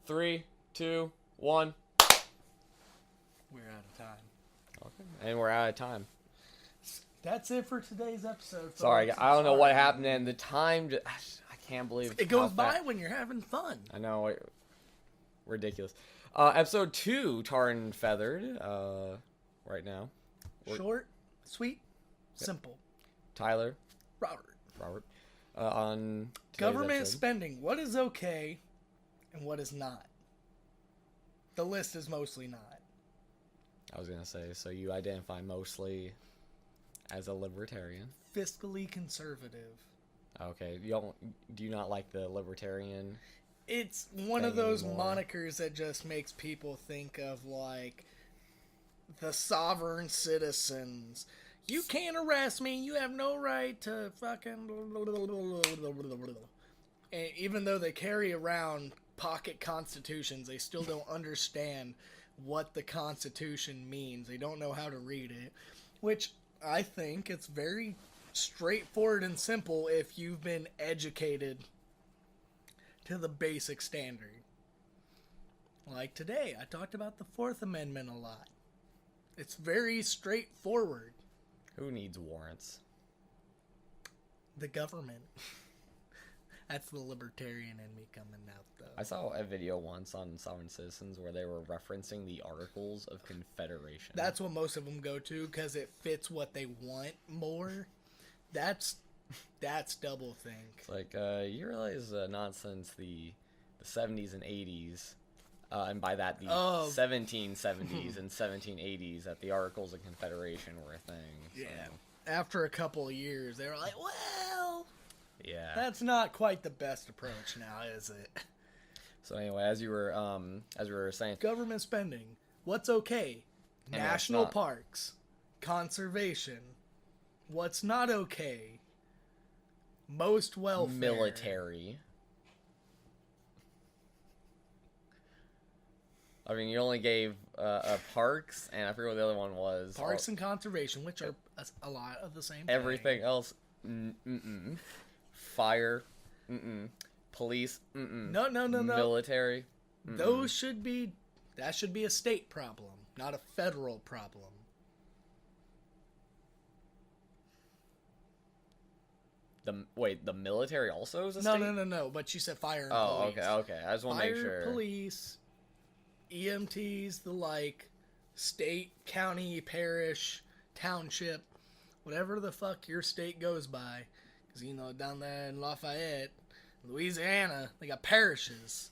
3, 2, 1. We're out of time. Okay. And we're out of time. That's it for today's episode. Folks. Sorry, I don't know what happened, and the time I can't believe it goes by when you're having fun. I know. Ridiculous. Episode 2, Tar and Feathered, right now. Short, sweet, simple. Tyler. Robert. On government episode. spending. What is okay and what is not? The list is mostly not. I was going to say, so you identify mostly as a libertarian. Fiscally conservative. Okay. Do you not like the libertarian? It's one of those anymore? monikers that just makes people think of, like, the sovereign citizens. You can't arrest me. You have no right to fucking... And even though they carry around pocket constitutions, they still don't understand what the Constitution means. They don't know how to read it. Which I think it's very straightforward and simple if you've been educated to the basic standard. Like today, I talked about the Fourth Amendment a lot. It's very straightforward. Who needs warrants? The government. That's the libertarian in me coming out, though. I saw a video once on Sovereign Citizens where they were referencing the Articles of Confederation. That's what most of them go to because it fits what they want more. That's doublethink. It's like, you realize not since the 70s and 80s, and by that the 1770s and 1780s, that the Articles of Confederation were a thing. So. Yeah. After a couple of years, they were like, well... Yeah. That's not quite the best approach now, is it? So anyway, as we were saying, government spending. What's okay? And National parks. Conservation. What's not okay? Most welfare. Military. I mean, you only gave parks, and I forget what the other one was. Parks and conservation, which are a lot of the same everything thing. else. Fire. Police. No. Military. Those should be... That should be a state problem, not a federal problem. The military also is a No, state? No. But you said fire and police. Okay. I just want to make sure. Fire, police, EMTs, the like, state, county, parish, township, whatever the fuck your state goes by. Because, you know, down there in Lafayette, Louisiana, they got parishes.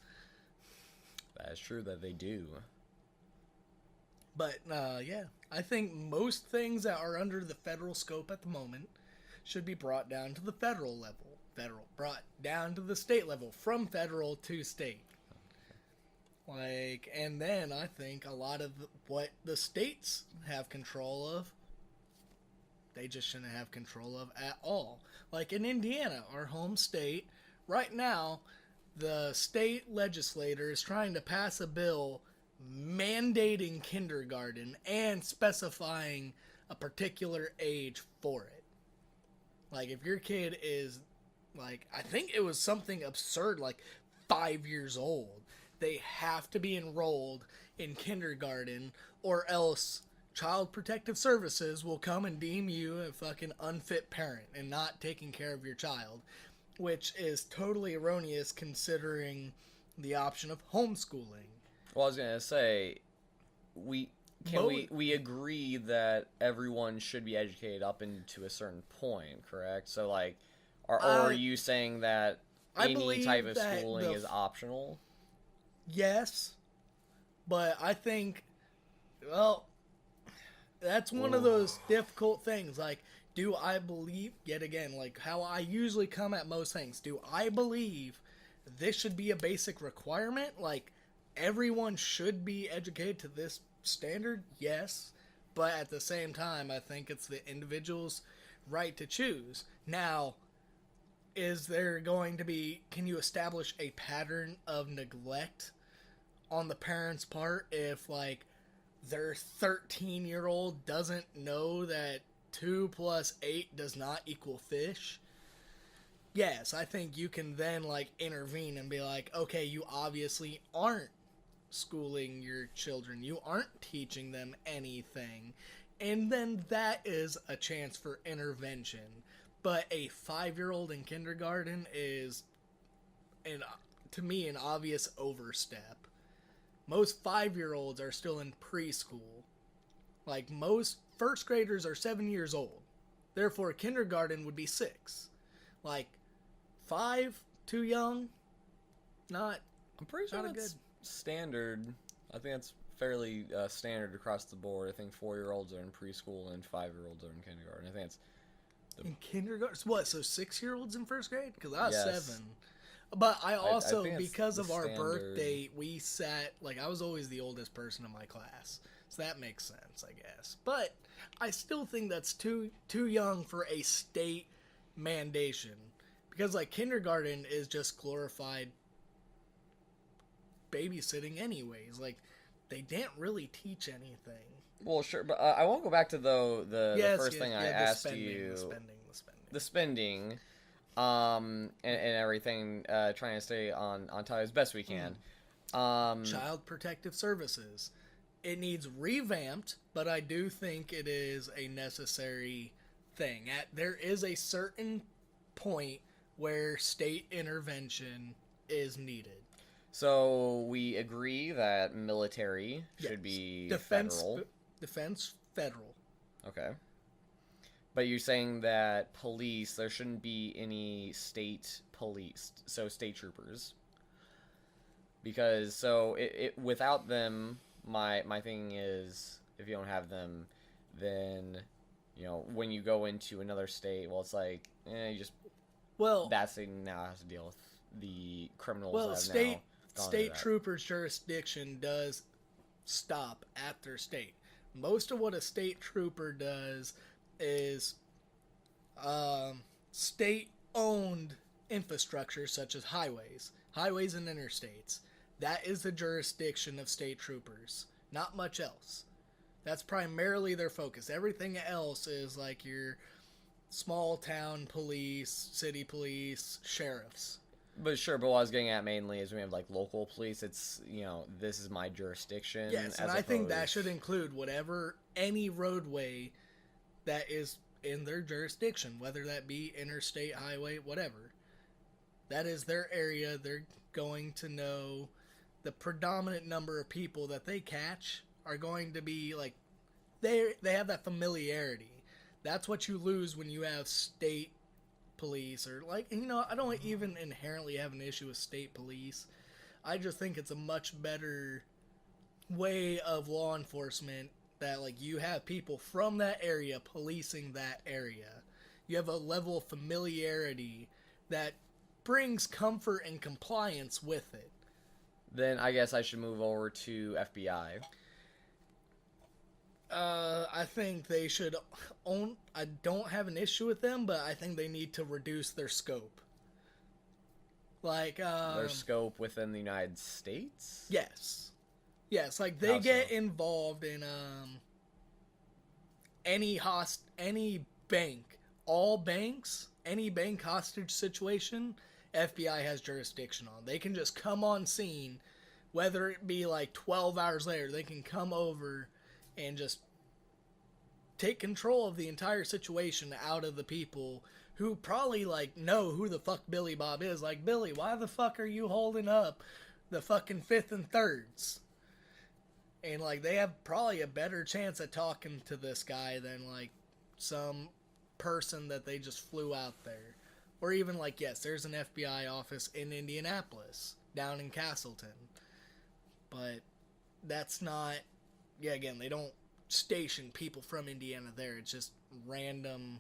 That is true that they do. But, yeah, I think most things that are under the federal scope at the moment should be brought down to the federal level. Brought down to the state level, from federal to state. Like, and then I think a lot of what the states have control of, they just shouldn't have control of at all. Like in Indiana, our home state, right now, the state legislator is trying to pass a bill mandating kindergarten and specifying a particular age for it. Like, if your kid is, like, I think it was something absurd, like 5 years old, they have to be enrolled in kindergarten, or else Child Protective Services will come and deem you a fucking unfit parent and not taking care of your child, which is totally erroneous considering the option of homeschooling. Well, I was gonna say, we agree that everyone should be educated up into a certain point, correct? So, like, or are you saying that any type of schooling is optional? Yes, but I think, well, that's one of those difficult things. Like, do I believe, yet again, like how I usually come at most things, do I believe this should be a basic requirement? Like, everyone should be educated to this standard? Yes. But at the same time, I think it's the individual's right to choose. Now, is there going to be, can you establish a pattern of neglect on the parent's part if, like, their 13-year-old doesn't know that 2 + 8 does not equal fish? yes, I think you can then like intervene and be like, okay, you obviously aren't schooling your children. You aren't teaching them anything. And then that is a chance for intervention. But a 5-year-old in kindergarten is, to me, an obvious overstep. Most 5-year-olds are still in preschool. Like, most first graders are 7 years old. Therefore, kindergarten would be 6. Like, 5, too young? Not. I'm pretty sure that's standard. I think that's fairly standard across the board. I think 4-year-olds are in preschool and 5-year-olds are in kindergarten. I think it's in kindergarten. What? So 6-year-olds in first grade? Because I was Yes. 7. But I also, I think it's because the of our standard. birth date, we sat, like, I was always the oldest person in my class. So that makes sense, I guess. But I still think that's too young for a state mandation. Because, like, kindergarten is just glorified babysitting anyways. Like, they didn't really teach anything. Well, sure, but I won't go back to the first thing I asked spending, you. The spending. And everything, trying to stay on top as best we can. Child Protective Services. It needs revamped, but I do think it is a necessary thing. There is a certain point where state intervention is needed. So we agree that military should be federal. Defense federal. Okay. But you're saying that police, there shouldn't be any state police, so state troopers. Because, so, without them, my thing is, if you don't have them, then, you know, when you go into another state, well, it's like, you just, that state now has to deal with the criminals that have now state troopers' jurisdiction does stop at their state. Most of what a state trooper does is state-owned infrastructure such as highways and interstates. That is the jurisdiction of state troopers. Not much else. That's primarily their focus. Everything else is like your small town police, city police, sheriffs. But sure, but what I was getting at mainly is we have like local police. It's, you know, this is my jurisdiction. Yes, and I think that should include any roadway that is in their jurisdiction, whether that be interstate, highway, whatever. That is their area. They're going to know the predominant number of people that they catch are going to be like, they have that familiarity. That's what you lose when you have state police, or like, you know, I don't even inherently have an issue with state police. I just think it's a much better way of law enforcement that, like, you have people from that area policing that area. You have a level of familiarity that brings comfort and compliance with it. Then I guess I should move over to FBI. I think they should own. I don't have an issue with them, but I think they need to reduce their scope. Like their scope within the United States? Yes. Like they get involved in any bank, all banks, any bank hostage situation, FBI has jurisdiction on. They can just come on scene, whether it be like 12 hours later, they can come over and just take control of the entire situation out of the people who probably, like, know who the fuck Billy Bob is. Like, Billy, why the fuck are you holding up the fucking 5th and 3rds? And, like, they have probably a better chance at talking to this guy than, like, some person that they just flew out there. Or even, like, yes, there's an FBI office in Indianapolis, down in Castleton. But that's not... Yeah, again, they don't station people from Indiana there. It's just random...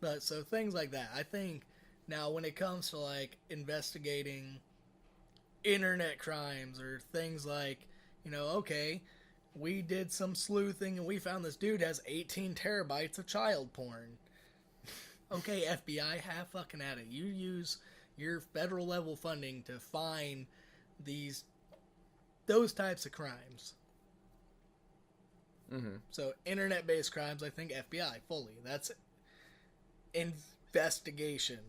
But, so things like that. I think, now, when it comes to, like, investigating internet crimes or things like, you know, okay, we did some sleuthing and we found this dude has 18 terabytes of child porn. Okay, FBI, have fucking at it. You use your federal level funding to find those types of crimes. Mm-hmm. So, internet-based crimes, I think FBI, fully. That's investigation.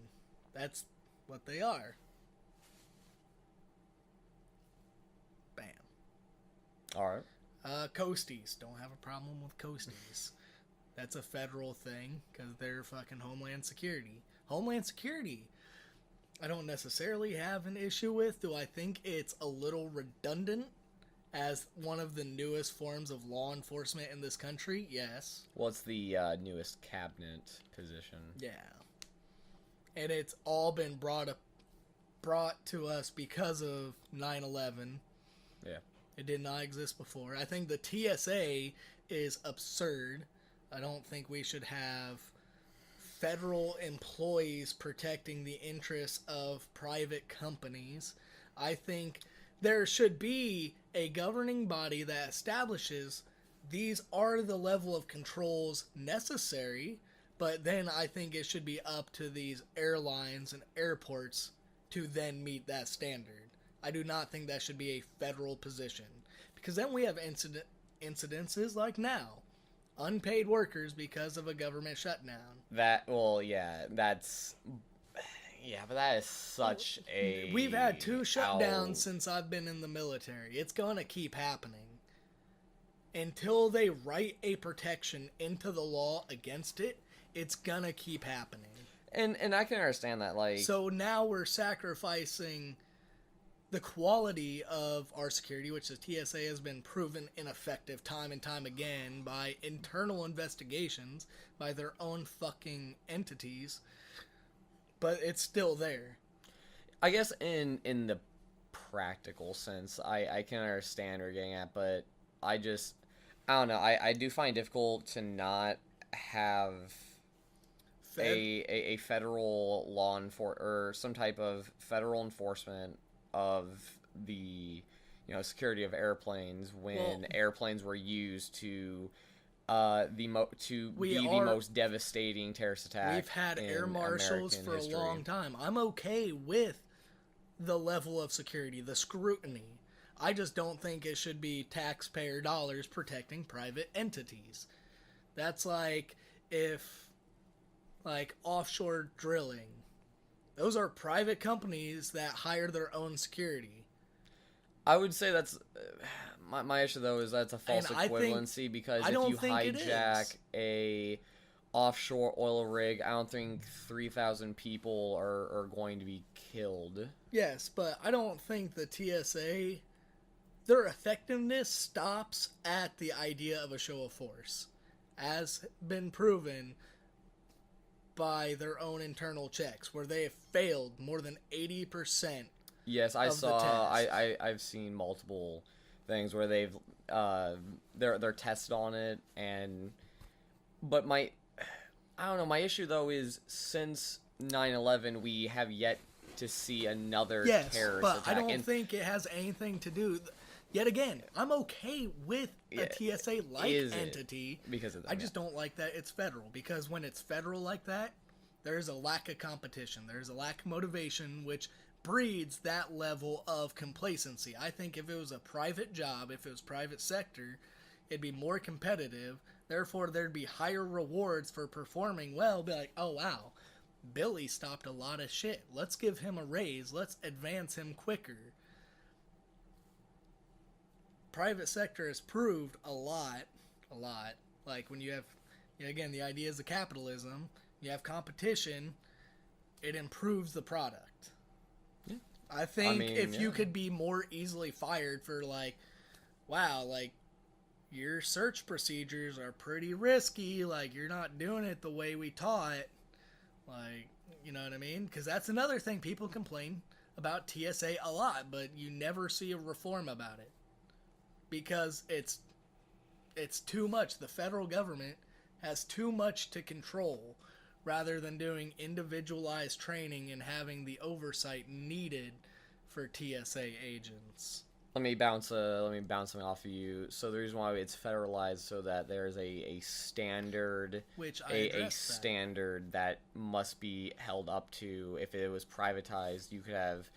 That's what they are. Bam. All right. Coasties. Don't have a problem with coasties. That's a federal thing because they're fucking Homeland Security. Homeland Security, I don't necessarily have an issue with. Do I think it's a little redundant as one of the newest forms of law enforcement in this country? Yes. What's the newest cabinet position? Yeah. And it's all been brought to us because of 9/11. Yeah. It did not exist before. I think the TSA is absurd. I don't think we should have federal employees protecting the interests of private companies. I think there should be a governing body that establishes these are the level of controls necessary, but then I think it should be up to these airlines and airports to then meet that standard. I do not think that should be a federal position, because then we have incidences like now. Unpaid workers because of a government shutdown. But that is such a... We've had 2 shutdowns since I've been in the military. It's going to keep happening. Until they write a protection into the law against it, it's going to keep happening. And I can understand that, like... So now we're sacrificing the quality of our security, which the TSA has been proven ineffective time and time again by internal investigations by their own fucking entities, but it's still there. I guess in the practical sense, I can understand where you're getting at, but I don't know. I do find it difficult to not have a federal law or some type of federal enforcement of the security of airplanes when airplanes were used to the most devastating terrorist attack. We've had air marshals for history. A long time. I'm okay with the level of security, the scrutiny. I just don't think it should be taxpayer dollars protecting private entities. That's like if offshore drilling. Those are private companies that hire their own security. I would say that's my issue though is that's a false equivalency because if you hijack a offshore oil rig, I don't think 3,000 people are going to be killed. Yes, but I don't think the TSA, their effectiveness stops at the idea of a show of force, as been proven by their own internal checks, where they have failed more than 80%. Yes, I saw. I've seen multiple things where they've they're tested on it, but I don't know. My issue though is since 9/11, we have yet to see another terrorist but attack. I don't think it has anything to do. Yet again, I'm okay with a TSA-like entity because of that. I just don't like that it's federal, because when it's federal like that, there's a lack of competition. There's a lack of motivation, which breeds that level of complacency. I think if it was a private job, if it was private sector, it'd be more competitive. Therefore, there'd be higher rewards for performing well. Be like, oh, wow, Billy stopped a lot of shit. Let's give him a raise. Let's advance him quicker. Private sector has proved a lot. Like when you have, again, the ideas of capitalism, you have competition, it improves the product. Yeah. I think if you could be more easily fired for wow, your search procedures are pretty risky, you're not doing it the way we taught, you know what I mean? Because that's another thing, people complain about TSA a lot, but you never see a reform about it. Because it's too much. The federal government has too much to control rather than doing individualized training and having the oversight needed for TSA agents. Let me bounce something off of you. So the reason why it's federalized so that there's a standard, standard that must be held up to. If it was privatized, you could have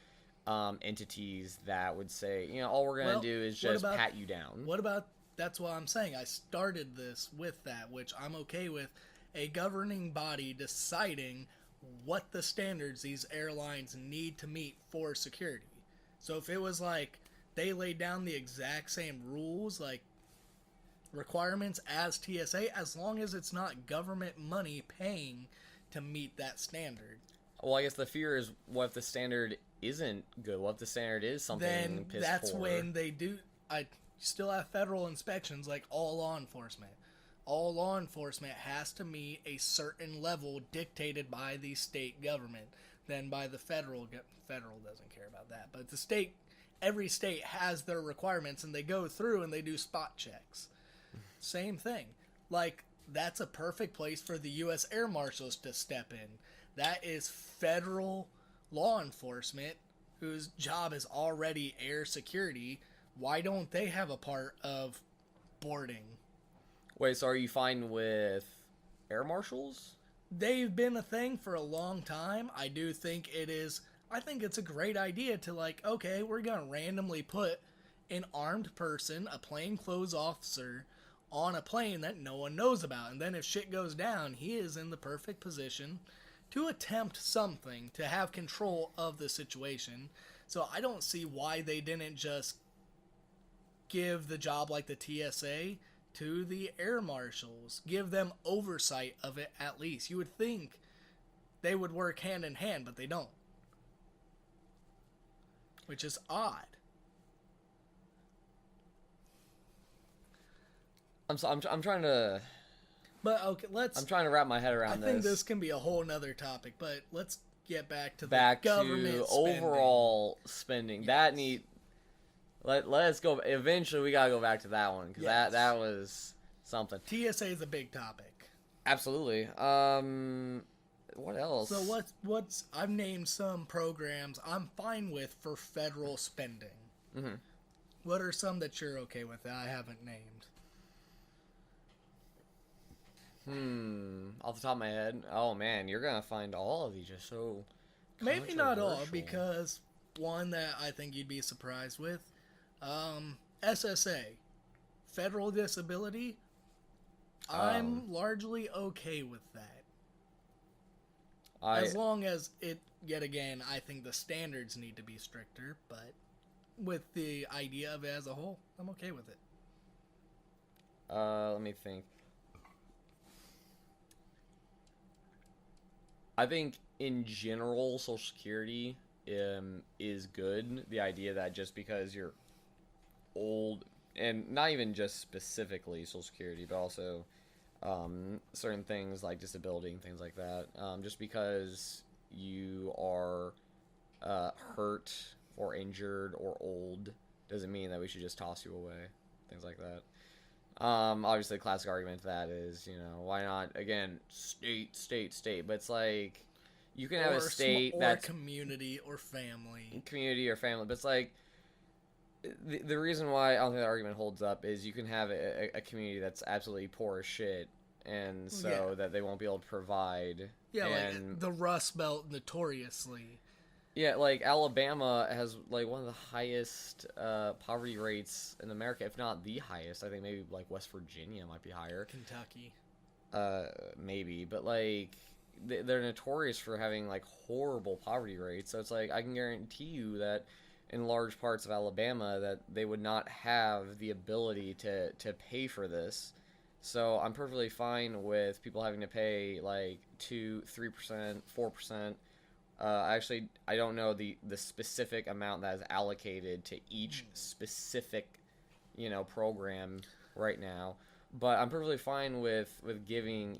entities that would say, all we're going to do is just pat you down. What about, that's what I'm saying. I started this with that, which I'm okay with, a governing body deciding what the standards these airlines need to meet for security. So if it was like they laid down the exact same rules, like requirements as TSA, as long as it's not government money paying to meet that standard. Well, I guess the fear is, what if the standard isn't good? What if the standard is something Then piss that's poor? when they do. I still have federal inspections like all law enforcement. All law enforcement has to meet a certain level dictated by the state government. Then by the federal doesn't care about that. But the state, every state has their requirements, and they go through and they do spot checks. Same thing. Like, that's a perfect place for the U.S. Air Marshals to step in. That is federal law enforcement whose job is already air security. Why don't they have a part of boarding? Wait, so are you fine with air marshals? They've been a thing for a long time. I think it's a great idea to, like, okay, we're going to randomly put an armed person, a plainclothes officer, on a plane that no one knows about. And then if shit goes down, he is in the perfect position to attempt something, to have control of the situation. So I don't see why they didn't just give the job like the TSA to the air marshals. Give them oversight of it at least. You would think they would work hand in hand, but they don't. Which is odd. I'm trying to. But okay, I'm trying to wrap my head around this. I think this can be a whole nother topic, but let's get back to government overall spending. Yes. Let's go. Eventually, we gotta go back to that one because that was something. TSA is a big topic. Absolutely. What else? So what's I've named some programs I'm fine with for federal spending. Mm-hmm. What are some that you're okay with that I haven't named? Off the top of my head, oh man, you're gonna find all of these just so. Maybe not all, because one that I think you'd be surprised with, SSA, federal disability. I'm largely okay with that. As long as it, yet again, I think the standards need to be stricter, but with the idea of it as a whole, I'm okay with it. Let me think. I think in general, Social Security is good. The idea that just because you're old, and not even just specifically Social Security, but also certain things like disability and things like that, just because you are hurt or injured or old doesn't mean that we should just toss you away. Things like that. Obviously, the classic argument to that is, why not, again, state, but it's like, you can have a state that's community or family, but it's like, the reason why I don't think that argument holds up is you can have a community that's absolutely poor as shit, and so that they won't be able to provide. Yeah, like the Rust Belt notoriously. Yeah, like Alabama has like one of the highest poverty rates in America, if not the highest. I think maybe like West Virginia might be higher. Kentucky. Maybe, but like they're notorious for having like horrible poverty rates. So it's like I can guarantee you that in large parts of Alabama that they would not have the ability to pay for this. So I'm perfectly fine with people having to pay like 2%, 3%, 4%. Actually, I don't know the specific amount that is allocated to each specific, program right now. But I'm perfectly fine with giving,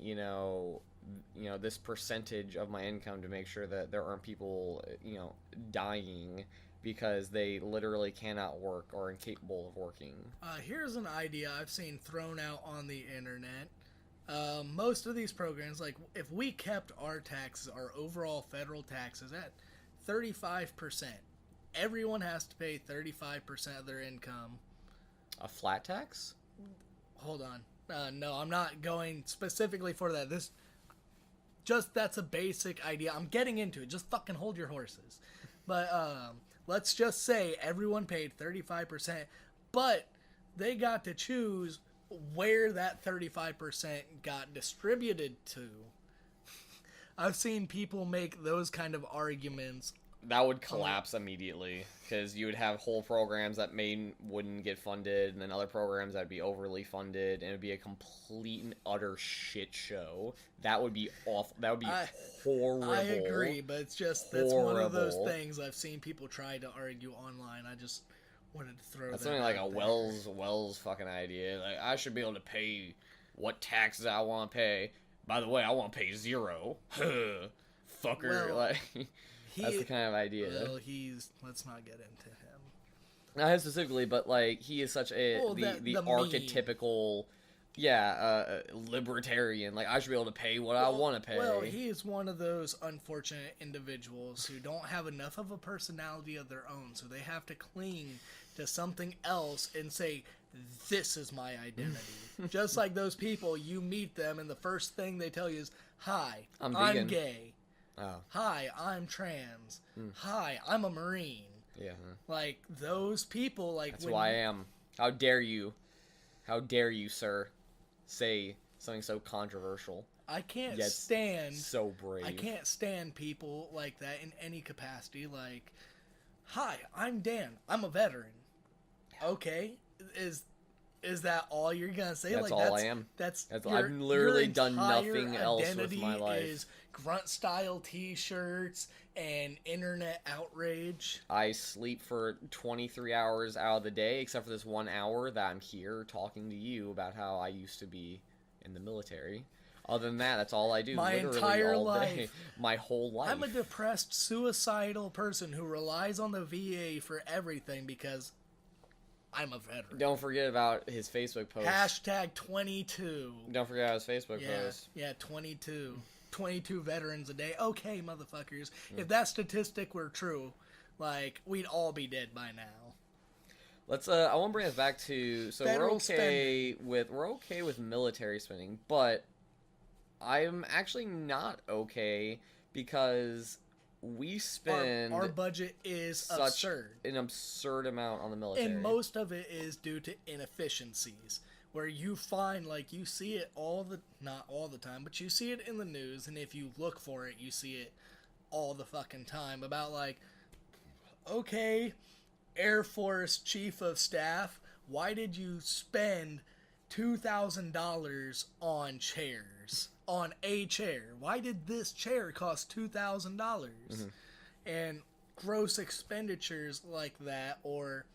this percentage of my income to make sure that there aren't people, dying because they literally cannot work or are incapable of working. Here's an idea I've seen thrown out on the internet. Most of these programs, like if we kept our taxes, our overall federal taxes at 35%, everyone has to pay 35% of their income. A flat tax? Hold on. No, I'm not going specifically for that. That's a basic idea. I'm getting into it. Just fucking hold your horses. But let's just say everyone paid 35%, but they got to choose where that 35% got distributed to. I've seen people make those kind of arguments. That would collapse immediately, because you would have whole programs that wouldn't get funded, and then other programs that would be overly funded, and it would be a complete and utter shit show. That would be awful. That would be horrible. I agree, but it's just, that's one of those things I've seen people try to argue online. I just wanted to throw that's that something like a there. Wells fucking idea. Like, I should be able to pay what taxes I want to pay. By the way, I want to pay 0. Fucker. Well, like... That's the kind of idea. Well, let's not get into him. Not him specifically, but like he is such the archetypical, libertarian. Like, I should be able to pay what I want to pay. Well, he is one of those unfortunate individuals who don't have enough of a personality of their own, so they have to cling to something else and say, "This is my identity." Just like those people, you meet them, and the first thing they tell you is, "Hi, I'm gay." Oh. Hi, I'm trans. Hi, I'm a Marine. Yeah. Like, those people, like... That's who I am. How dare you? How dare you, sir, say something so controversial? I can't stand... So brave. I can't stand people like that in any capacity. Like, hi, I'm Dan. I'm a veteran. Okay. Is that all you're gonna say? That's like, all I am. I've literally done nothing else with my life. Is grunt style T-shirts and internet outrage. I sleep for 23 hours out of the day, except for this 1 hour that I'm here talking to you about how I used to be in the military. Other than that, that's all I do. My literally entire all life. Day. My whole life. I'm a depressed, suicidal person who relies on the VA for everything because I'm a veteran. Don't forget about his Facebook post. Hashtag 22. Don't forget about his Facebook post. Yeah, 22. 22 veterans a day. Okay, motherfuckers. If that statistic were true, like, we'd all be dead by now. Let's I want to bring us back to, so Federal we're okay with military spending, but I'm actually not okay because we spend our budget is such absurd. An absurd amount on the military. And most of it is due to inefficiencies, where you find, like, you see it not all the time, but you see it in the news, and if you look for it, you see it all the fucking time about, like, okay, Air Force Chief of Staff, why did you spend $2,000 on chairs? On a chair. Why did this chair cost $2,000? And gross expenditures like that, or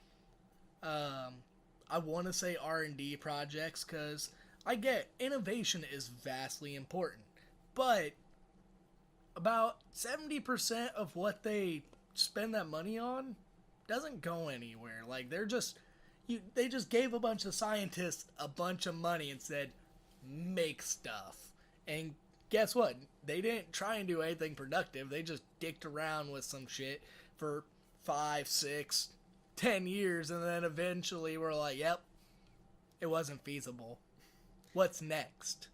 I want to say R&D projects, because I get innovation is vastly important, but about 70% of what they spend that money on doesn't go anywhere. Like, they just gave a bunch of scientists a bunch of money and said, make stuff. And guess what? They didn't try and do anything productive. They just dicked around with some shit for 5, 6, 10 years, and then eventually we're like, yep, it wasn't feasible. What's next?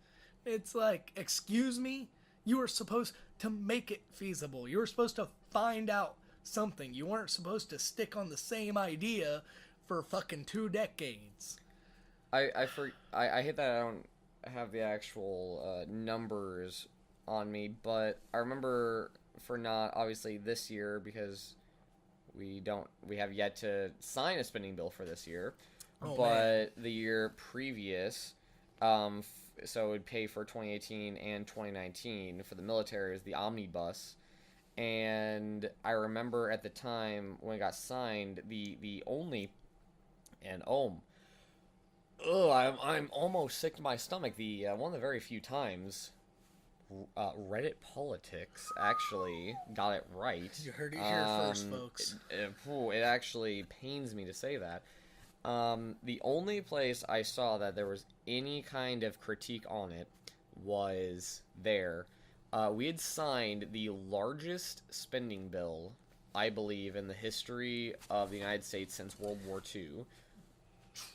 It's like, excuse me? You were supposed to make it feasible. You were supposed to find out something. You weren't supposed to stick on the same idea for fucking 2 decades. I hate that I don't have the actual numbers on me, but I remember for not obviously this year, because we have yet to sign a spending bill for this year, but the year previous, so it would pay for 2018 and 2019 for the military is the omnibus. And I remember at the time when it got signed, the only, and I'm almost sick to my stomach. The one of the very few times Reddit Politics actually got it right. You heard it here first, folks. It actually pains me to say that. The only place I saw that there was any kind of critique on it was there. We had signed the largest spending bill, I believe, in the history of the United States since World War II.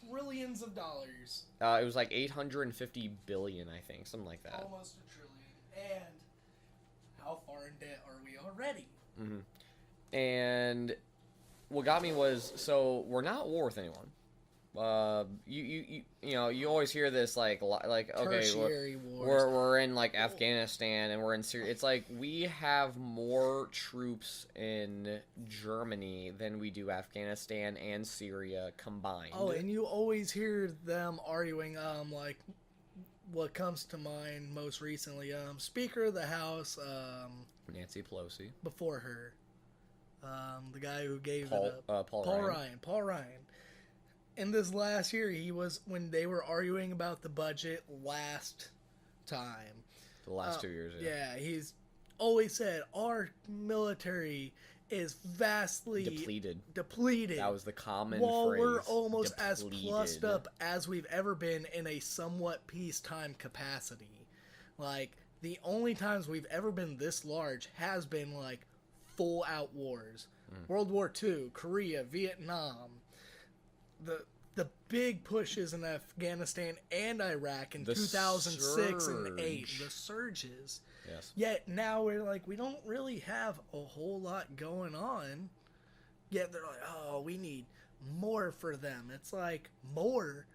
Trillions of dollars. It was like 850 billion, I think, something like that. Almost a trillion. And how far in debt are we already? Mm-hmm. And what got me was, so we're not at war with anyone. you always hear this like okay, Tertiary wars. we're in like Afghanistan and we're in Syria. It's like we have more troops in Germany than we do Afghanistan and Syria combined. Oh, and you always hear them arguing, like, what comes to mind most recently, Speaker of the House, Nancy Pelosi. Before her, the guy who gave Paul, it up, Paul Ryan. Paul Ryan. In this last year, when they were arguing about the budget last time. The last 2 years, yeah. He's always said our military is vastly depleted. That was the common while phrase. We're almost depleted. as plussed up as we've ever been in a somewhat peacetime capacity. Like, the only times we've ever been this large has been, like, full-out wars. World War II, Korea, Vietnam. The big pushes in Afghanistan and Iraq in 2006 and 2008. The surges. Yes. Yet now we're like, we don't really have a whole lot going on. Yet they're like, oh, we need more for them. It's like, more?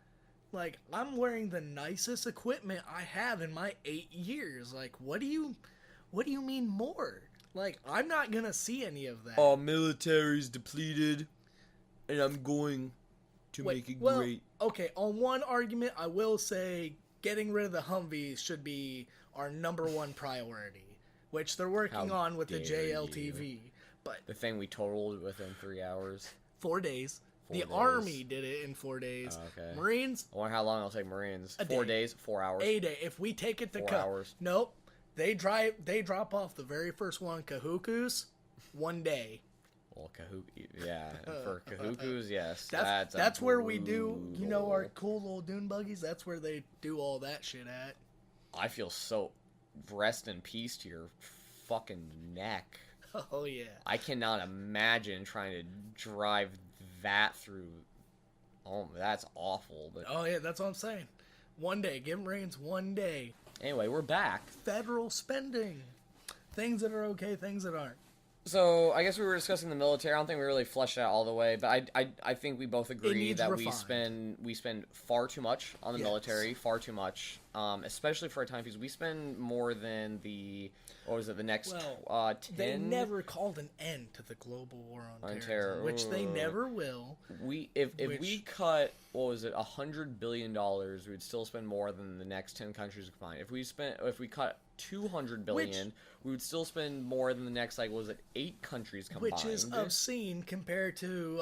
Like, I'm wearing the nicest equipment I have in my 8 years. Like, what do you mean more? Like, I'm not gonna see any of that. Our military's depleted, and I'm going to make it great. Okay, on one argument, I will say getting rid of the Humvees should be our number one priority, which they're working on with the JLTV. But the thing we totaled within 3 hours. 4 days. The Army did it in 4 days. Okay. Marines. I wonder how long it'll take Marines. 4 days, 4 hours. A day. If we take it to 4 hours. Nope. They drop off the very first one, Kahukus, 1 day. Well, yeah. For Kahukus, yes. That's where we do, our cool little dune buggies. That's where they do all that shit at. I feel so rest in peace to your fucking neck. Oh, yeah. I cannot imagine trying to drive that through. Oh, that's awful. But oh, yeah, that's what I'm saying. 1 day. Give Marines 1 day. Anyway, we're back. Federal spending. Things that are okay, things that aren't. So, I guess we were discussing the military. I don't think we really fleshed it out all the way, but I think we both agree that refined. we spend far too much on the military, far too much, especially for a time piece. We spend more than the next 10? They never called an end to the global war on terrorism, which they never will. If we cut, $100 billion, we would still spend more than the next 10 countries combined. If we cut $200 billion, we would still spend more than the next 8 countries combined. Which is obscene compared to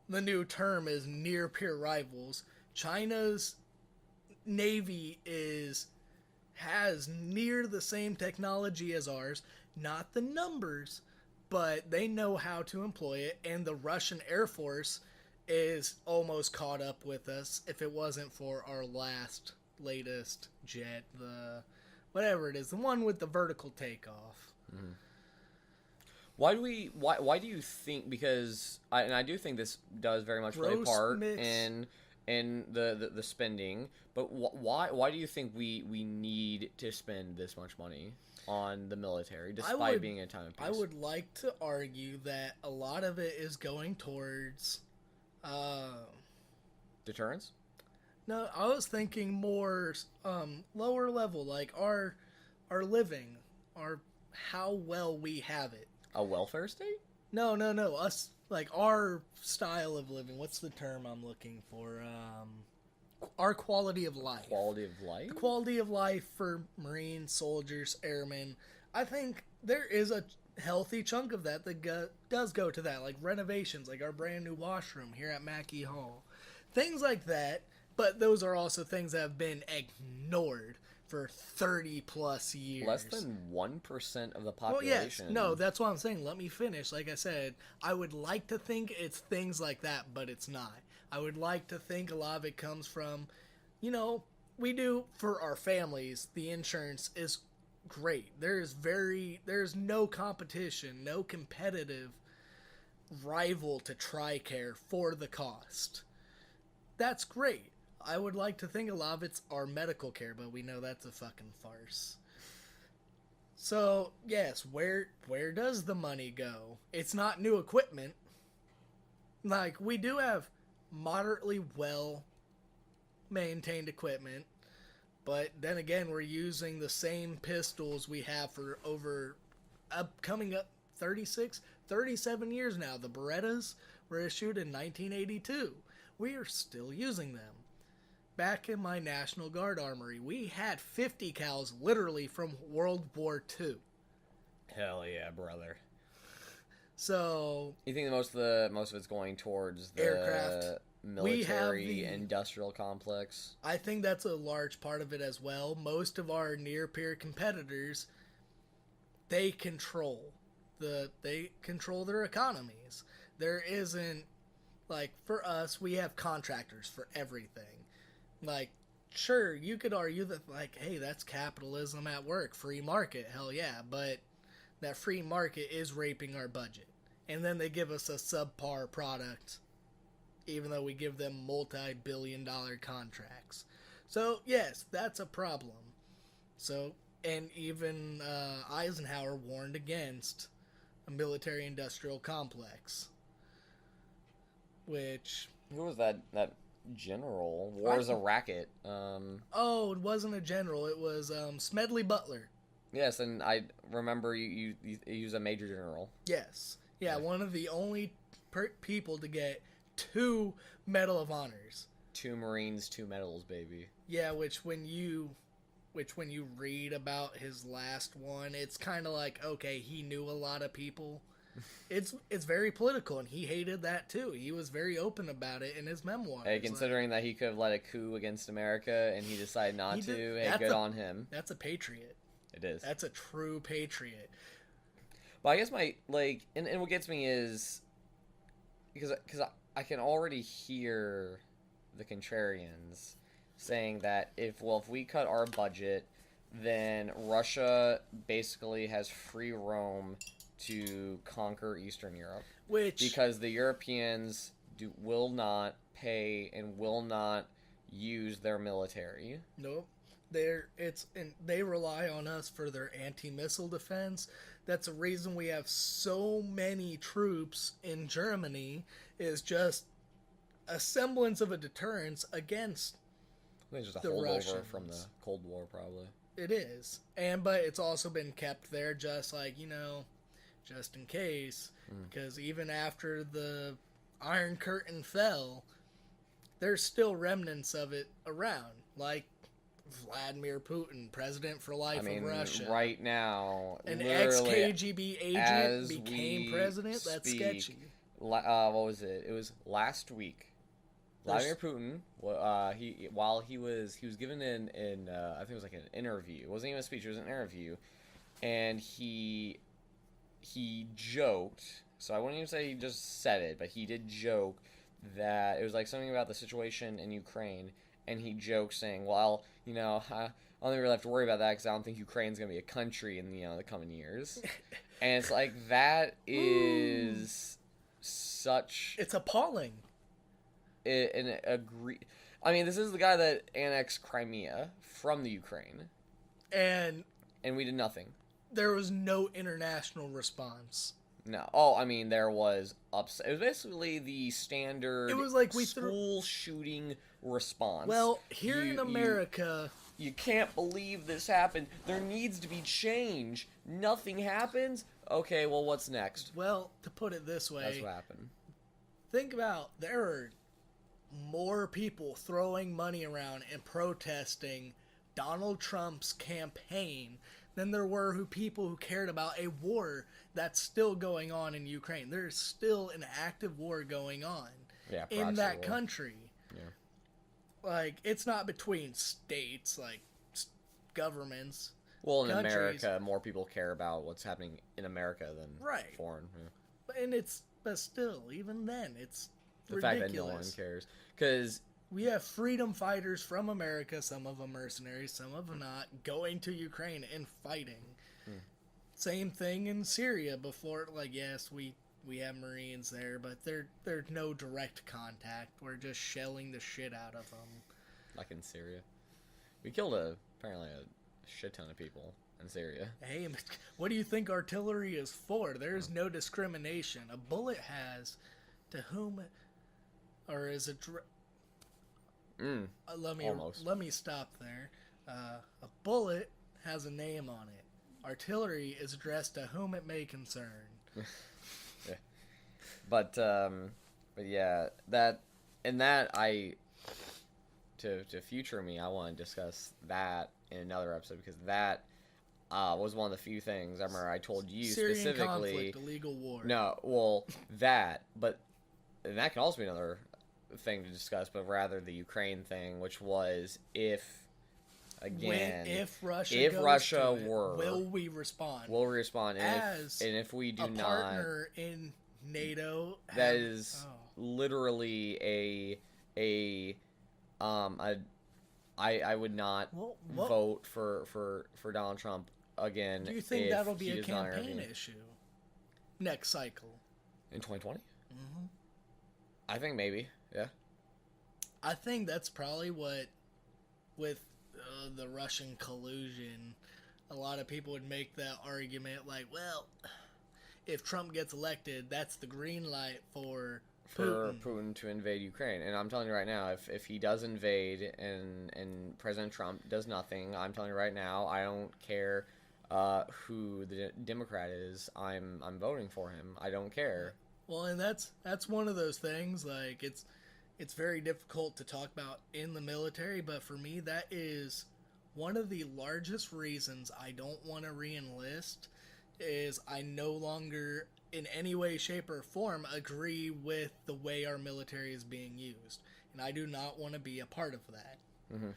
the new term is near peer rivals. China's Navy has near the same technology as ours, not the numbers, but they know how to employ it, and the Russian Air Force is almost caught up with us if it wasn't for our latest jet, whatever it is, the one with the vertical takeoff. Mm-hmm. Why do you think, because I do think this does very much play a part in the spending, but why do you think we need to spend this much money on the military despite being in a time of peace? I would like to argue that a lot of it is going towards deterrence. No, I was thinking more lower level, like our living, how well we have it. A welfare state? No. Us, like, our style of living. What's the term I'm looking for? Our quality of life. Quality of life? The quality of life for Marines, soldiers, airmen. I think there is a healthy chunk of that does go to that, like renovations, like our brand new washroom here at Mackey Hall. Things like that, but those are also things that have been ignored for 30 plus years. Less than 1% of the population. Well, yes. No, that's what I'm saying. Let me finish. Like I said, I would like to think it's things like that, but it's not. I would like to think a lot of it comes from, we do for our families, the insurance is great. There's no competition, no competitive rival to TRICARE for the cost. That's great. I would like to think a lot of it's our medical care, but we know that's a fucking farce. So, yes, where does the money go? It's not new equipment. Like, we do have moderately well maintained equipment. But then again, we're using the same pistols we have for over coming up 37 years now. The Berettas were issued in 1982. We are still using them. Back in my National Guard armory, we had 50 cals literally from World War II. Hell yeah, brother. So you think most of it's going towards the aircraft, military industrial complex? I think that's a large part of it as well. Most of our near peer competitors, they control their economies. There isn't, like, for us, we have contractors for everything. Like, sure, you could argue that, like, hey, that's capitalism at work, free market, hell yeah, but that free market is raping our budget. And then they give us a subpar product, even though we give them multi-billion-dollar contracts. So, yes, that's a problem. So, and even Eisenhower warned against a military-industrial complex. Which... Who was that general? War is a racket. Oh, it wasn't a general. It was Smedley Butler. Yes, and I remember you was a major general. Yes. Yeah, one of the only people to get 2 Medal of Honors. 2 Marines, 2 medals, baby. Yeah, which when you read about his last one, it's kind of like, okay, he knew a lot of people. It's very political, and he hated that too. He was very open about it in his memoirs. Hey, considering that he could have led a coup against America and he decided not to, hey, good on him. That's a patriot. It is. That's a true patriot. But I guess and what gets me is because I can already hear the contrarians saying that if we cut our budget, then Russia basically has free roam to conquer Eastern Europe. Because the Europeans will not pay and will not use their military. Nope. They rely on us for their anti-missile defense. That's a reason we have so many troops in Germany, is just a semblance of a deterrence against I think it's just a holdover from the Cold War, probably. It is. But it's also been kept there just like, just in case. Because even after the Iron Curtain fell, there's still remnants of it around. Like Vladimir Putin, president for life of Russia. Right now, an ex-KGB agent became president. That's sketchy. What was it? It was last week. Vladimir Putin, while he was given I think it was like an interview. It wasn't even a speech. It was an interview, and he joked. So I wouldn't even say he just said it, but he did joke that it was like something about the situation in Ukraine. And he joked saying, well, I don't really have to worry about that because I don't think Ukraine's going to be a country in the coming years. And it's like, that is such... It's appalling. I mean, this is the guy that annexed Crimea from the Ukraine. And we did nothing. There was no international response. No. Oh, I mean, there was upset. It was basically the standard school shooting response. Well, here in America... You can't believe this happened. There needs to be change. Nothing happens? Okay, well, what's next? Well, to put it this way... That's what happened. Think about, there are more people throwing money around and protesting Donald Trump's campaign than there were people who cared about a war that's still going on in Ukraine. There's still an active war going on in that country. Yeah. Like, it's not between states, like governments. Well, in America, more people care about what's happening in America than foreign. Yeah. But still, even then, it's the ridiculous. Fact that no one cares. Because we have freedom fighters from America, some of them mercenaries, some of them not, going to Ukraine and fighting. Same thing in Syria before, like, yes, we have Marines there, but there's no direct contact. We're just shelling the shit out of them. Like in Syria. We killed apparently a shit ton of people in Syria. Hey, what do you think artillery is for? There's no discrimination. A bullet has to whom... or is it? Almost. Let me stop there. A bullet has a name on it. Artillery is addressed to whom it may concern. Yeah. But yeah, to future me, I want to discuss that in another episode, because that was one of the few things I remember I told you Syrian specifically. conflict, illegal war. No, well, that, but and that can also be another thing to discuss, but rather the Ukraine thing, which was if if Russia were, will we respond? Will we respond? And if we do not, partner in NATO, that is literally I would not vote for Donald Trump again. Do you think that'll be a campaign issue next cycle in 2020? Mm-hmm. I think maybe, yeah. I think that's probably what, with the Russian collusion, a lot of people would make that argument like, well, if Trump gets elected, that's the green light for Putin to invade Ukraine. And I'm telling you right now, if he does invade and President Trump does nothing, I'm telling you right now, I don't care who the Democrat is, I'm voting for him. I don't care. Well, and that's one of those things, like, it's very difficult to talk about in the military, but for me, that is one of the largest reasons I don't want to re-enlist, is I no longer, in any way, shape, or form, agree with the way our military is being used. And I do not want to be a part of that. Mm-hmm.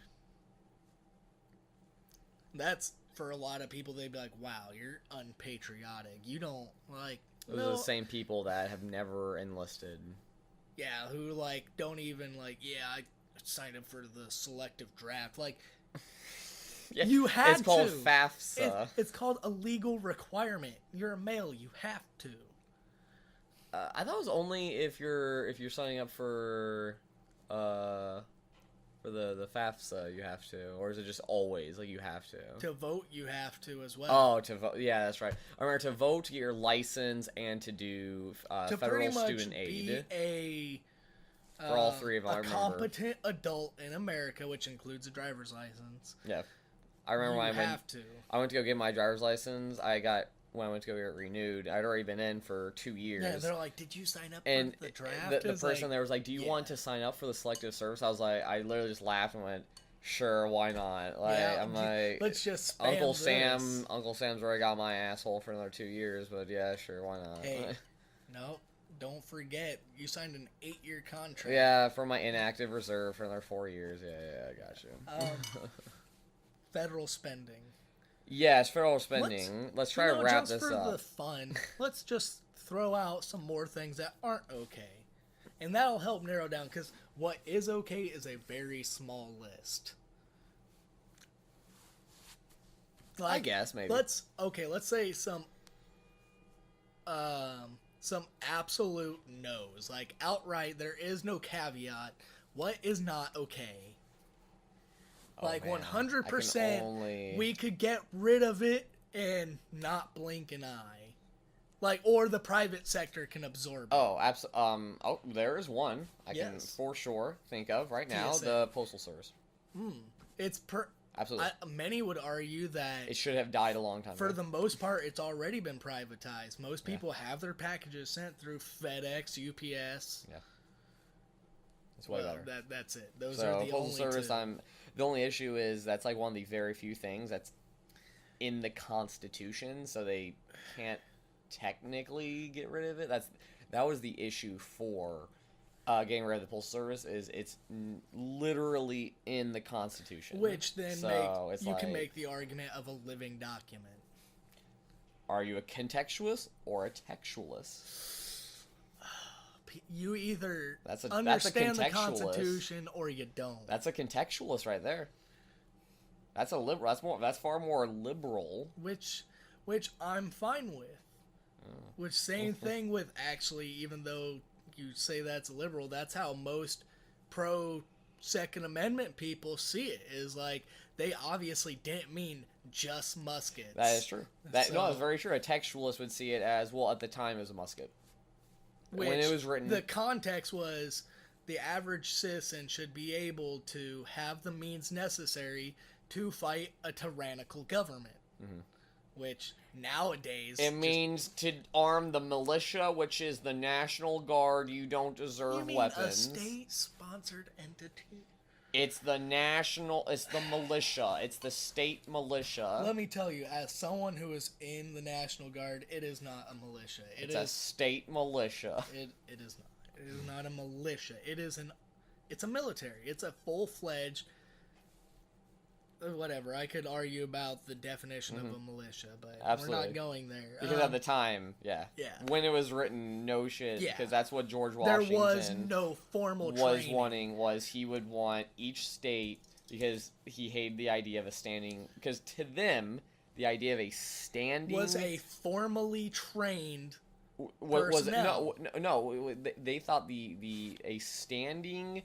That's, for a lot of people, they'd be like, wow, you're unpatriotic. You don't, like... Those are the same people that have never enlisted. Yeah, who, like, don't even, like, yeah, I signed up for the selective draft. Like, yeah, you had to. It's called FAFSA. It's called a legal requirement. You're a male. You have to. I thought it was only if you're signing up for the FAFSA you have to, or is it just always like you have to? To vote, you have to as well. Oh, to vote, yeah, that's right. I remember to vote, to get your license, and to do to federal pretty much student aid. Be for all three of them, I remember. Competent adult in America, which includes a driver's license. Yeah, I remember when I went to go get my driver's license. When I went to go get it renewed, I'd already been in for 2 years. Yeah, they're like, did you sign up for the draft? The person there was like, do you want to sign up for the selective service? I was like, I literally just laughed and went, sure, why not? Like, yeah, I'm like, let's just spam Uncle this. Uncle Sam's already got my asshole for another 2 years, but yeah, sure, why not? Hey, no, don't forget, you signed an 8-year contract. Yeah, for my inactive reserve for another 4 years. Yeah, I got you. Federal spending. Yes, federal spending. Let's try to wrap this up. Just for the fun, let's just throw out some more things that aren't okay. And that'll help narrow down, because what is okay is a very small list. Like, I guess, maybe. Let's say some absolute no's. Like, outright, there is no caveat. What is not okay? Like, 100%, we could get rid of it and not blink an eye. Like, or the private sector can absorb it. Oh, absolutely. There is one I can for sure think of right now. TSA. The Postal Service. It's absolutely. Many would argue that it should have died a long time ago. For the most part, it's already been privatized. Most people have their packages sent through FedEx, UPS. Yeah. It's way better. That's it. Those are the Postal only Service, two. The only issue is that's like one of the very few things that's in the Constitution, so they can't technically get rid of it. That was the issue for getting rid of the Postal Service, is it's literally in the Constitution. Which then you can make the argument of a living document. Are you a contextualist or a textualist? You either understand the Constitution or you don't. That's a contextualist right there. That's a liberal. That's far more liberal. Which I'm fine with. Which same thing with, actually, even though you say that's liberal, that's how most pro Second Amendment people see it. Is like, they obviously didn't mean just muskets. That is true. No, it's very true. A textualist would see it as, well, at the time it was a musket. When it was written, the context was the average citizen should be able to have the means necessary to fight a tyrannical government. Mm-hmm. Which, nowadays... It means to arm the militia, which is the National Guard. You don't deserve weapons. A state-sponsored entity? It's the militia. It's the state militia. Let me tell you, as someone who is in the National Guard, it is not a militia. It's a state militia. It is not. It is not a militia. It's a military. It's a full-fledged... Whatever, I could argue about the definition of a militia, but Absolutely. We're not going there. Because at the time, yeah. When it was written, no shit, because that's what George Washington there was no formal training. He would want each state, because he hated the idea of a standing, because to them, the idea of a standing... was a formally trained personnel. No, they thought a standing...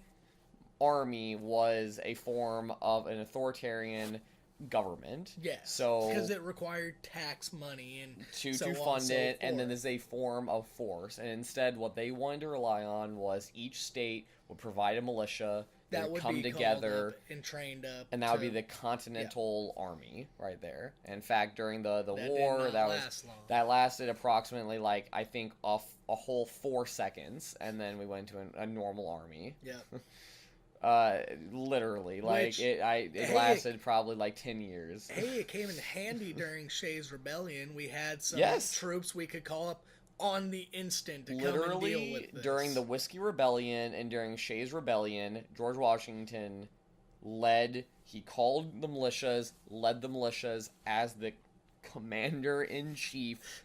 army was a form of an authoritarian government. Yes. So because it required tax money and to fund it, and then there's a form of force. And instead, what they wanted to rely on was each state would provide a militia that would come together and trained up, and that would be the Continental Army right there. And in fact, during the war, that lasted approximately I think a whole 4 seconds, and then we went to a normal army. Yeah. Literally, it lasted probably 10 years. Hey, it came in handy during Shays' Rebellion. We had some troops we could call up on the instant to come and deal with this. During the Whiskey Rebellion and during Shays' Rebellion, George Washington he called the militias, led the militias as the commander-in-chief,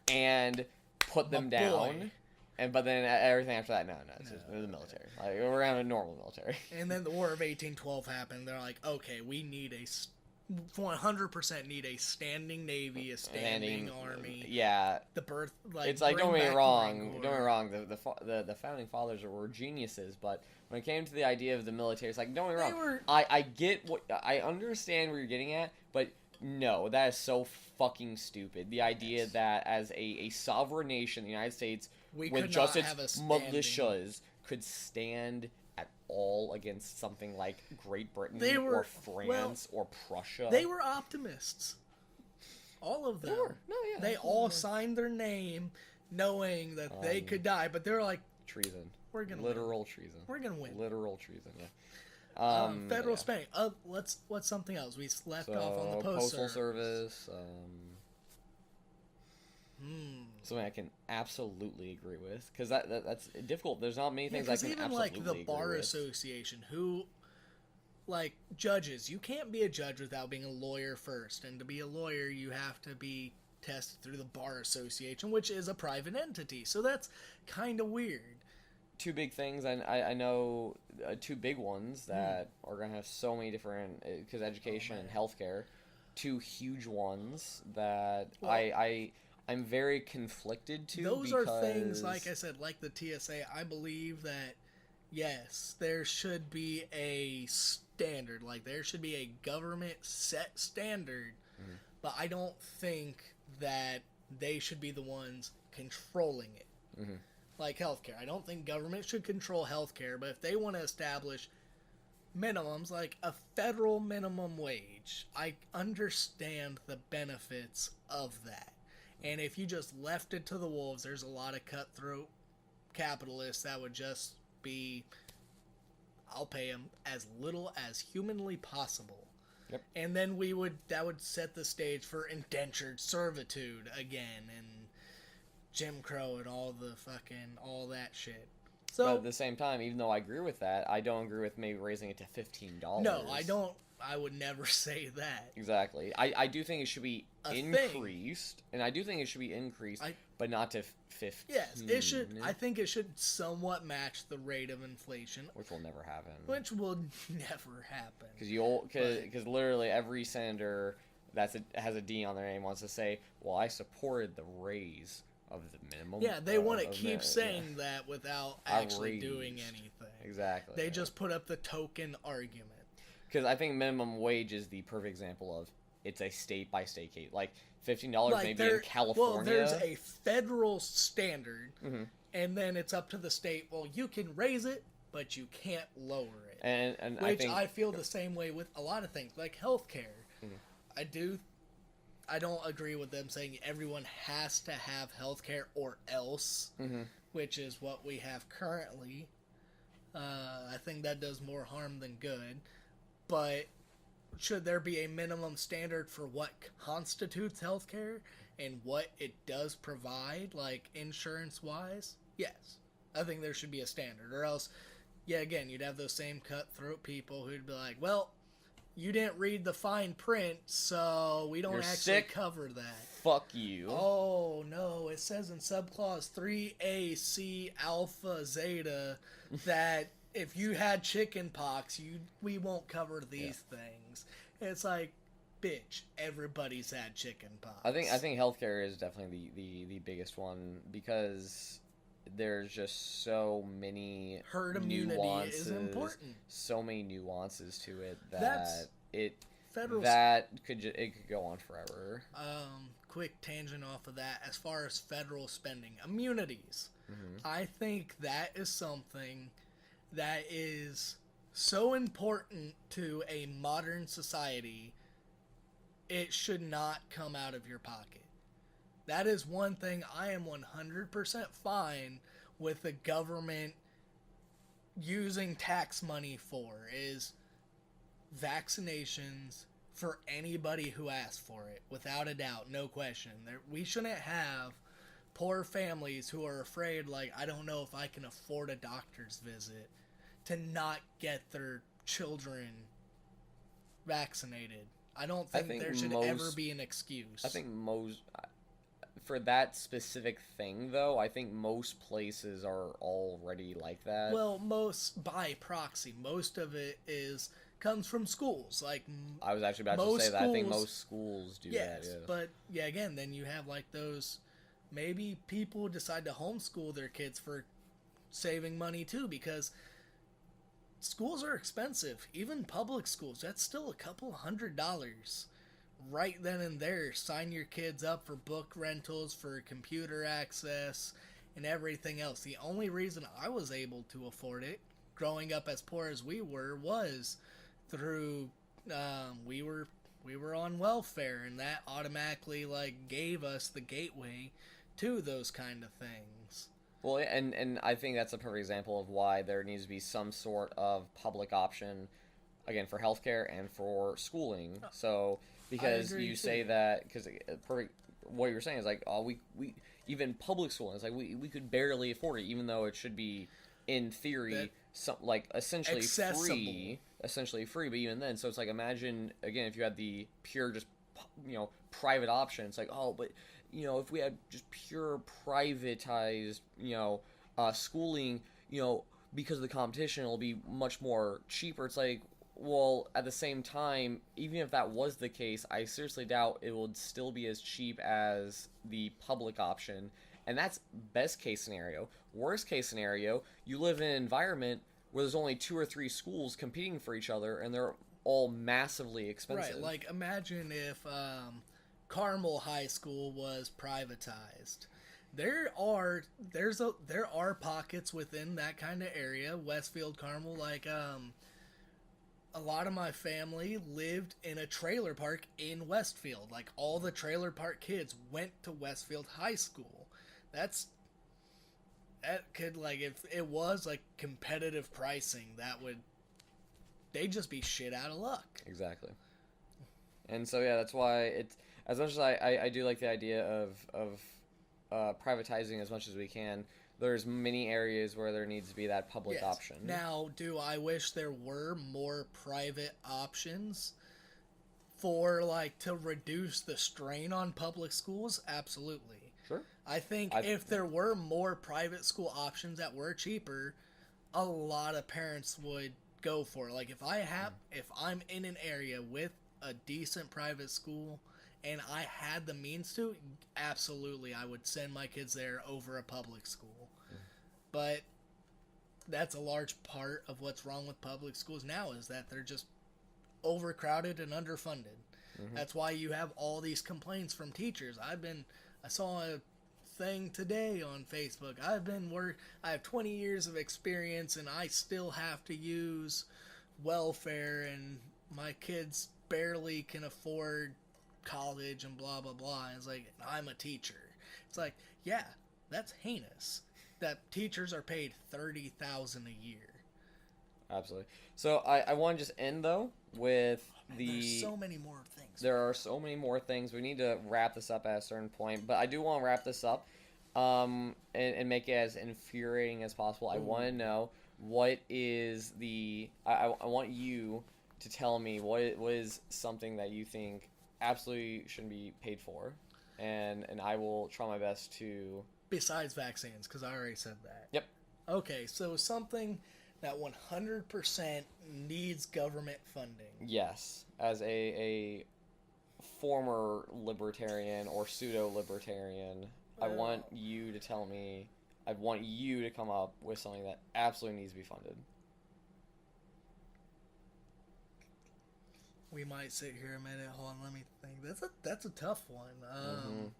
and put them down. But then everything after that, it's just the military. We're gonna have a normal military. And then the War of 1812 happened. They're like, okay, we need 100% need a standing navy, a standing army. Yeah. The birth, it's don't get me wrong. Don't get me wrong. The founding fathers were geniuses, but when it came to the idea of the military, it's don't get me wrong. I get I understand where you're getting at, but no, that is so fucking stupid. The idea that as a sovereign nation, the United States, with just its militias, could stand at all against something like Great Britain or France or Prussia. They were optimists. All of them. They were. No, yeah. They all signed their name knowing that they could die, but they're like... treason. We're going to Literal treason. We're going to win. Literal treason, yeah. Federal spending. What's something else? We left off on the postal service. Something I can absolutely agree with, because that's difficult. There's not many things I can absolutely agree with. Even the Bar Association, who, judges, you can't be a judge without being a lawyer first, and to be a lawyer, you have to be tested through the Bar Association, which is a private entity. So that's kind of weird. Two big things, I know two big ones that are going to have so many different, because education and healthcare, two huge ones that I'm very conflicted to. Those are things, like I said, like the TSA, I believe that, yes, there should be a standard, there should be a government set standard, but I don't think that they should be the ones controlling it. Like healthcare. I don't think government should control healthcare, but if they want to establish minimums, like a federal minimum wage, I understand the benefits of that. And if you just left it to the wolves, there's a lot of cutthroat capitalists that would just be, I'll pay them as little as humanly possible. Yep. And then that would set the stage for indentured servitude again, and Jim Crow and all that shit. So but at the same time, even though I agree with that, I don't agree with maybe raising it to $15. No, I don't. I would never say that. Exactly. I do think it should be increased, and I do think it should be increased, but not to 15. Yes, it should. I think it should somewhat match the rate of inflation, which will never happen. Because literally every senator has a D on their name wants to say, "Well, I supported the raise of the minimum." Yeah, they want to keep saying that without actually doing anything. Exactly. They just put up the token argument. Because I think minimum wage is the perfect example of it's a state-by-state case. $15 maybe in California. Well, there's a federal standard, and then it's up to the state. Well, you can raise it but you can't lower it. And which I feel the same way with a lot of things, like healthcare. Mm-hmm. I don't agree with them saying everyone has to have healthcare or else, mm-hmm. which is what we have currently. I think that does more harm than good. But should there be a minimum standard for what constitutes healthcare and what it does provide, like insurance-wise? Yes. I think there should be a standard. Or else, yeah, again, you'd have those same cutthroat people who'd be like, well, you didn't read the fine print, so we don't You're actually sick. Cover that. Fuck you. Oh, no. It says in subclause 3A, C, alpha, zeta that if you had chicken pox, we won't cover these things. It's like, bitch, everybody's had chicken pox. I think healthcare is definitely the biggest one because there's just so many herd immunity is important. So many nuances to it it could go on forever. Quick tangent off of that. As far as federal spending, immunities, mm-hmm. I think that is something that is so important to a modern society. It should not come out of your pocket. That is one thing I am 100% fine with the government using tax money for, is vaccinations for anybody who asks for it, without a doubt, no question. We shouldn't have poor families who are afraid, like, I don't know if I can afford a doctor's visit, to not get their children vaccinated. I don't think there should ever be an excuse. I think for that specific thing, though, I think most places are already like that. Well, most by proxy. Most of it comes from schools. Like, I was actually about to say that. I think most schools do that. Yes, but yeah, again, then you have like those. Maybe people decide to homeschool their kids for saving money too, because schools are expensive. Even public schools, that's still a couple $100. Right then and there, sign your kids up for book rentals, for computer access, and everything else. The only reason I was able to afford it, growing up as poor as we were, was through we were on welfare, and that automatically like gave us the gateway to those kind of things. Well, and I think that's a perfect example of why there needs to be some sort of public option, again, for healthcare and for schooling. So. Because you say that, because what you're saying is like, oh, we even public school, it's like we could barely afford it, even though it should be, in theory, essentially free, but even then, so it's like, imagine, again, if you had the pure, just, private option, it's like, oh, but, if we had just pure privatized, schooling, because of the competition, it'll be much more cheaper. It's like, well, at the same time, even if that was the case, I seriously doubt it would still be as cheap as the public option. And that's best case scenario. Worst case scenario, you live in an environment where there's only 2 or 3 schools competing for each other, and they're all massively expensive. Right, like imagine if Carmel High School was privatized. There are pockets within that kind of area, Westfield, Carmel, like a lot of my family lived in a trailer park in Westfield. Like, all the trailer park kids went to Westfield High School. That could, like, if it was, like, competitive pricing, they'd just be shit out of luck. Exactly. And so, yeah, that's why it's, as much as I do like the idea of privatizing as much as we can, there's many areas where there needs to be that public option. Now, do I wish there were more private options for, like, to reduce the strain on public schools? Absolutely. Sure. I think if there were more private school options that were cheaper, a lot of parents would go for it. Like, if I'm in an area with a decent private school and I had the means to, absolutely, I would send my kids there over a public school. But that's a large part of what's wrong with public schools now, is that they're just overcrowded and underfunded. Mm-hmm. That's why you have all these complaints from teachers. I saw a thing today on Facebook. I have 20 years of experience and I still have to use welfare and my kids barely can afford college and blah blah blah. And it's like, I'm a teacher. It's like, yeah, that's heinous. That teachers are paid $30,000 a year. Absolutely. So I want to just end though with There's so many more things. There are so many more things. We need to wrap this up at a certain point, but I do want to wrap this up, and make it as infuriating as possible. I want to know what is I want you to tell me what is something that you think absolutely shouldn't be paid for, and I will try my best to. Besides vaccines, because I already said that. Yep. Okay, so something that 100% needs government funding. Yes, as a former libertarian or pseudo-libertarian, I want you to tell me, I want you to come up with something that absolutely needs to be funded. We might sit here a minute. Hold on, let me think. That's a tough one.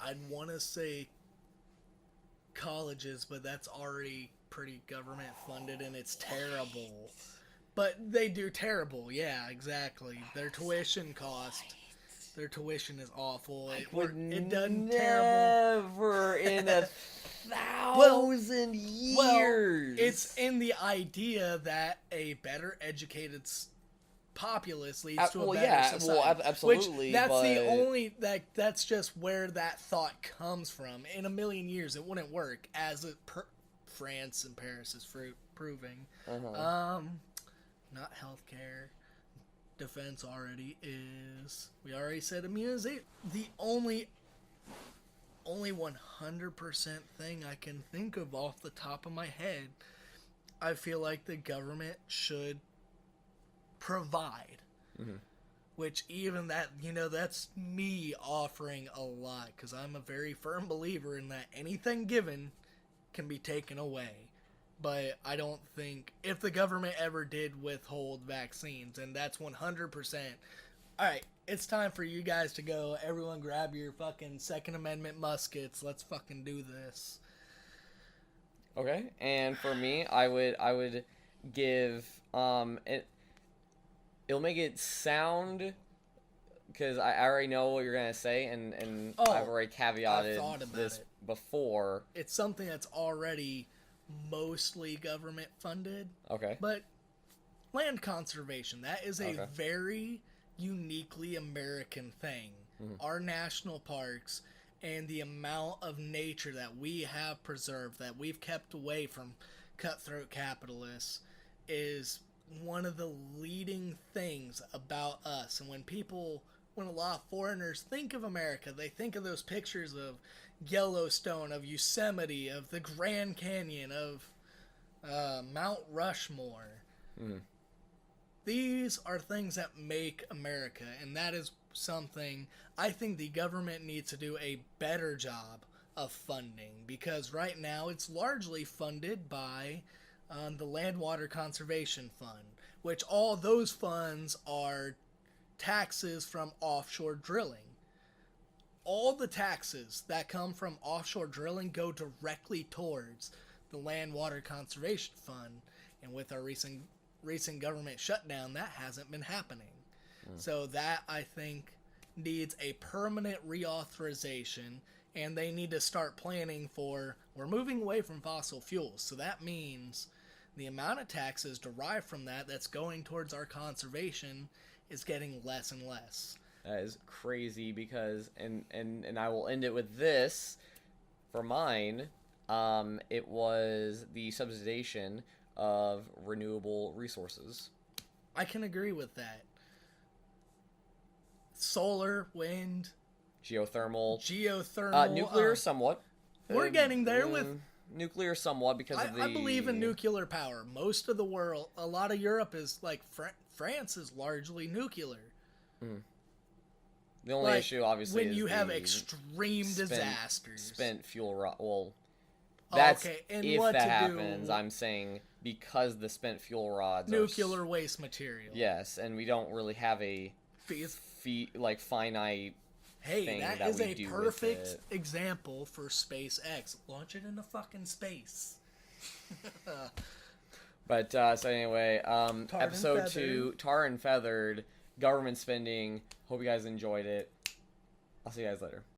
I'd want to say colleges, but that's already pretty government funded and it's terrible. But they do terrible, yeah, exactly. Their tuition is awful. It done terrible. Never in a thousand years. Well, it's in the idea that a better educated populace leads to a better society. Well, absolutely. That's just where that thought comes from. In a million years, it wouldn't work, as France and Paris is proving. Not healthcare. Defense already is. We already said immunization. The only 100% thing I can think of off the top of my head, I feel like the government should provide. Which even that, that's me offering a lot, because I'm a very firm believer in that anything given can be taken away. But I don't think, if the government ever did withhold vaccines, and that's 100%, alright, it's time for you guys to go. Everyone grab your fucking Second Amendment muskets. Let's fucking do this. Okay, and for me, I would give, it'll make it sound, because I already know what you're going to say, and I've already caveated this before. It's something that's already mostly government funded. Okay. But land conservation, that is a very uniquely American thing. Our national parks and the amount of nature that we have preserved, that we've kept away from cutthroat capitalists, is one of the leading things about us. And when a lot of foreigners think of America, they think of those pictures of Yellowstone, of Yosemite, of the Grand Canyon, of Mount Rushmore. These are things that make America, and that is something I think the government needs to do a better job of funding, because right now it's largely funded by the Land Water Conservation Fund, which all those funds are taxes from offshore drilling. All the taxes that come from offshore drilling go directly towards the Land Water Conservation Fund, and with our recent government shutdown, that hasn't been happening. So that, I think, needs a permanent reauthorization, and they need to start planning for, we're moving away from fossil fuels, so that means the amount of taxes derived from that's going towards our conservation is getting less and less. That is crazy, because, and I will end it with this, for mine, it was the subsidization of renewable resources. I can agree with that. Solar, wind, geothermal, nuclear, somewhat. We're getting there with nuclear, somewhat, because of the. I believe in nuclear power. Most of the world, a lot of Europe is like France is largely nuclear. The only issue, obviously, when you have extreme disasters, spent fuel rod. Well, that's and if that happens. I'm saying because the spent fuel rods nuclear waste material. Yes, and we don't really have a Because, like finite. hey, that that is we a do perfect with it. example for SpaceX. Launch it into fucking space. But so anyway, episode 2, Tar and Feathered, government spending. Hope you guys enjoyed it. I'll see you guys later.